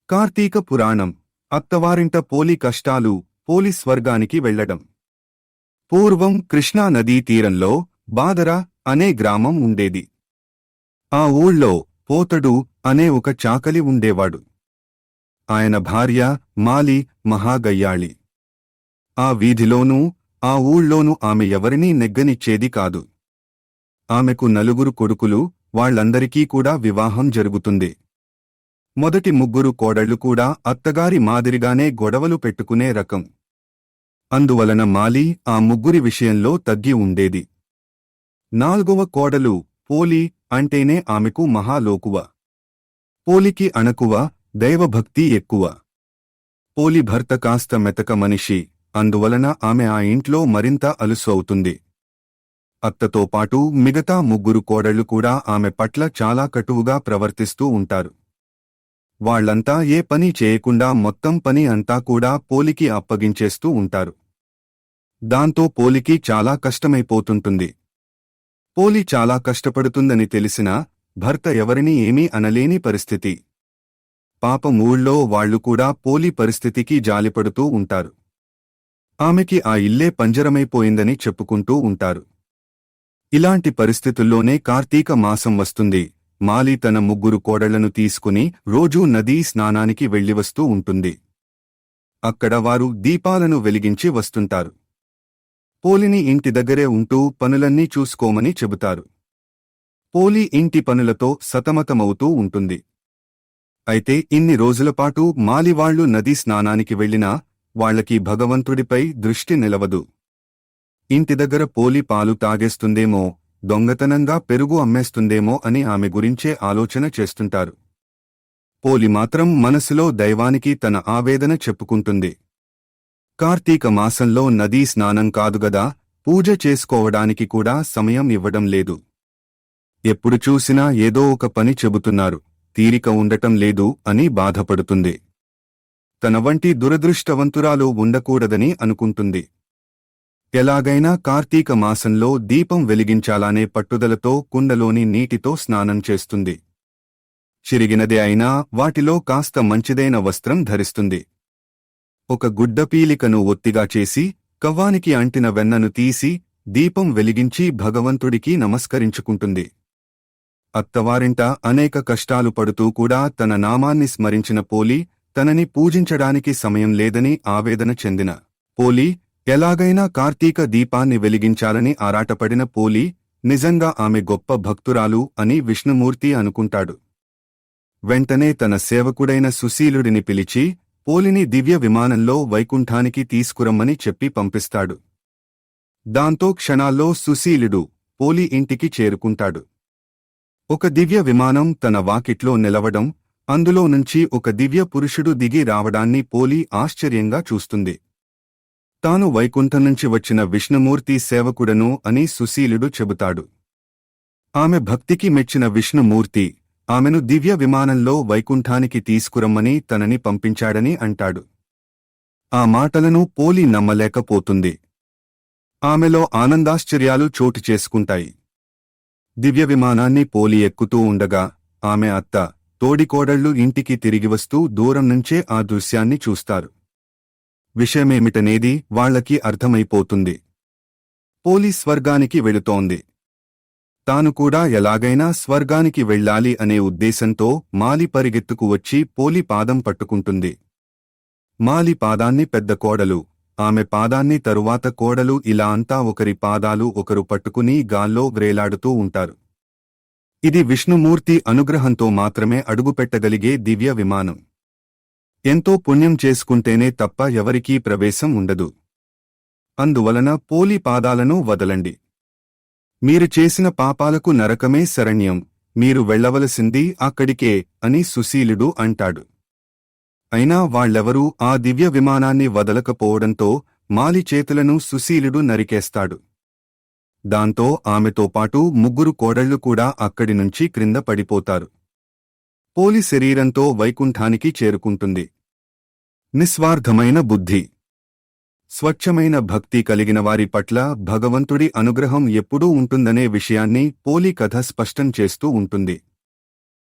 కార్తీక పురాణం. అత్తవారింట పోలి కష్టాలు, పోలి స్వర్గానికి వెళ్లడం. పూర్వం కృష్ణా నదీ తీరంలో బాదర అనే గ్రామం ఉండేది. ఆ ఊళ్ళో పోతడు అనే ఒక చాకలి ఉండేవాడు. ఆయన భార్య మాలి మహాగయ్యాళి. ఆ వీధిలోనూ ఆ ఊళ్ళోనూ ఆమె ఎవరినీ నెగ్గనిచ్చేది కాదు. ఆమెకు 4 కొడుకులు, వాళ్లందరికీ కూడా వివాహం జరుగుతుంది. మొదటి 3 కోడళ్లు కూడా అత్తగారి మాదిరిగానే గొడవలు పెట్టుకునే రకం. అందువలన మాలి ఆ 3 విషయంలో తగ్గి ఉండేది. 4వ కోడలు పోలి అంటేనే ఆమెకు మహాలోకువ. పోలికి అణకువ, దైవభక్తి ఎక్కువ. పోలి భర్త కాస్త మెతక మనిషి, అందువలన ఆమె ఆ ఇంట్లో మరింత అలుసు అవుతుంది. అత్తతో పాటు మిగతా 3 కోడళ్లు కూడా ఆమె పట్ల చాలా కటువుగా ప్రవర్తిస్తూ ఉంటారు. వాళ్లంతా ఏ పని చేయకుండా మొత్తం పని అంతా కూడా పోలికి అప్పగించేస్తూ ఉంటారు. దాంతో పోలికి చాలా కష్టమైపోతుంటుంది. పోలి చాలా కష్టపడుతుందని తెలిసినా భర్త ఎవరినీ ఏమీ అనలేని పరిస్థితి. పాపం ఊళ్ళో వాళ్లు కూడా పోలి పరిస్థితికి జాలిపడుతూ ఉంటారు. ఆమెకి ఆ ఇల్లే పంజరమైపోయిందని చెప్పుకుంటూ ఉంటారు. ఇలాంటి పరిస్థితుల్లోనే కార్తీక మాసం వస్తుంది. మాలి తన 3 కోడళ్లను తీసుకుని రోజూ నదీ స్నానానికి వెళ్లివస్తూ ఉంటుంది. అక్కడ వారు దీపాలను వెలిగించి వస్తుంటారు. పోలిని ఇంటి దగ్గరే ఉంటూ పనులన్నీ చూసుకోమని చెబుతారు. పోలి ఇంటి పనులతో సతమతమవుతూ ఉంటుంది. అయితే ఇన్ని రోజులపాటు మాలివాళ్లు నదీ స్నానానికి వెళ్లినా వాళ్లకి భగవంతుడిపై దృష్టి నిలవదు. ఇంటి దగ్గర పోలి పాలు తాగేస్తుందేమో, దొంగతనంగా పెరుగు అమ్మేస్తుందేమో అని ఆమె గురించే ఆలోచన చేస్తుంటారు. పోలి మాత్రం మనసులో దైవానికి తన ఆవేదన చెప్పుకుంటుంది. కార్తీక మాసంలో నదీ స్నానం కాదుగదా, పూజ చేసుకోవడానికి కూడా సమయం ఇవ్వడం లేదు. ఎప్పుడు చూసినా ఏదో ఒక పని చెబుతున్నారు, తీరిక ఉండటం లేదు అని బాధపడుతుంది. తన వంటి దురదృష్టవంతురాలు ఉండకూడదని అనుకుంటుంది. ఎలాగైనా కార్తీక మాసంలో దీపం వెలిగించాలనే పట్టుదలతో కుండలోని నీటితో స్నానం చేస్తుంది. చిరిగినదే అయినా వాటిలో కాస్త మంచిదైన వస్త్రం ధరిస్తుంది. ఒక గుడ్డపీలికను ఒత్తిగా చేసి కవ్వానికి అంటిన వెన్నను తీసి దీపం వెలిగించి భగవంతుడికి నమస్కరించుకుంటుంది. అత్తవారింట అనేక కష్టాలు పడుతూ కూడా తన నామాన్ని స్మరించిన పోలి తనని పూజించడానికి సమయం లేదని ఆవేదన చెందిన పోలి ఎలాగైనా కార్తీక దీపాన్ని వెలిగించాలని ఆరాటపడిన పోలి నిజంగా ఆమె గొప్ప భక్తురాలు అని విష్ణుమూర్తి అనుకుంటాడు. వెంటనే తన సేవకుడైన సుశీలుడిని పిలిచి పోలిని దివ్య విమానంలో వైకుంఠానికి తీసుకురమ్మని చెప్పి పంపిస్తాడు. దాంతో క్షణాల్లో సుశీలుడు పోలి ఇంటికి చేరుకుంటాడు. ఒక దివ్య విమానం తన వాకిట్లో నిలవడం, అందులో నుంచి ఒక దివ్య పురుషుడు దిగి రావడాన్ని పోలి ఆశ్చర్యంగా చూస్తుంది. తాను వైకుంఠం నుంచి వచ్చిన విష్ణుమూర్తి సేవకుడను అని సుశీలుడు చెబుతాడు. ఆమె భక్తికి మెచ్చిన విష్ణుమూర్తి ఆమెను దివ్య విమానంలో వైకుంఠానికి తీసుకురమ్మని తనని పంపించాడని అంటాడు. ఆ మాటలను పోలి నమ్మలేకపోతుంది. ఆమెలో ఆనందాశ్చర్యాలు చోటు చేసుకుంటాయి. దివ్య విమానాన్ని పోలి ఎక్కుతూ ఉండగా ఆమె అత్త, తోడికోడళ్లు ఇంటికి తిరిగి వస్తూ దూరం నుంచే ఆ దృశ్యాన్ని చూస్తారు. విషయమేమిటనేది వాళ్లకి అర్థమైపోతుంది. పోలి స్వర్గానికి వెళుతోంది. తాను కూడా ఎలాగైనా స్వర్గానికి వెళ్లాలి అనే ఉద్దేశంతో మాలి పరిగెత్తుకు వచ్చి పోలి పాదం పట్టుకుంటుంది. మాలి పాదాన్ని పెద్ద కోడలు, ఆమె పాదాన్ని తరువాత కోడలు ఇలా అంతా ఒకరి పాదాలు ఒకరు పట్టుకుని గాల్లో వ్రేలాడుతూ ఉంటారు. ఇది విష్ణుమూర్తి అనుగ్రహంతో మాత్రమే అడుగుపెట్టగలిగే దివ్య విమానం. ఎంతో పుణ్యం చేసుకుంటేనే తప్ప ఎవరికీ ప్రవేశం ఉండదు. అందువలన పోలి పాదాలను వదలండి. మీరు చేసిన పాపాలకు నరకమే శరణ్యం, మీరు వెళ్లవలసింది అక్కడికే అని సుశీలుడు అంటాడు. అయినా వాళ్లెవరూ ఆ దివ్య విమానాన్ని వదలకపోవడంతో మాలి చేతులను సుశీలుడు నరికేస్తాడు. దాంతో ఆమెతో పాటు 3 కోడళ్లు కూడా అక్కడి నుంచి క్రింద పడిపోతారు. పోలి శరీరంతో వైకుంఠానికి చేరుకుంటుంది. నిస్వార్థమైన బుద్ధి, స్వచ్ఛమైన భక్తి కలిగిన వారి పట్ల భగవంతుడి అనుగ్రహం ఎప్పుడూ ఉంటుందనే విషయాన్ని పోలి కథ స్పష్టం చేస్తూ ఉంటుంది.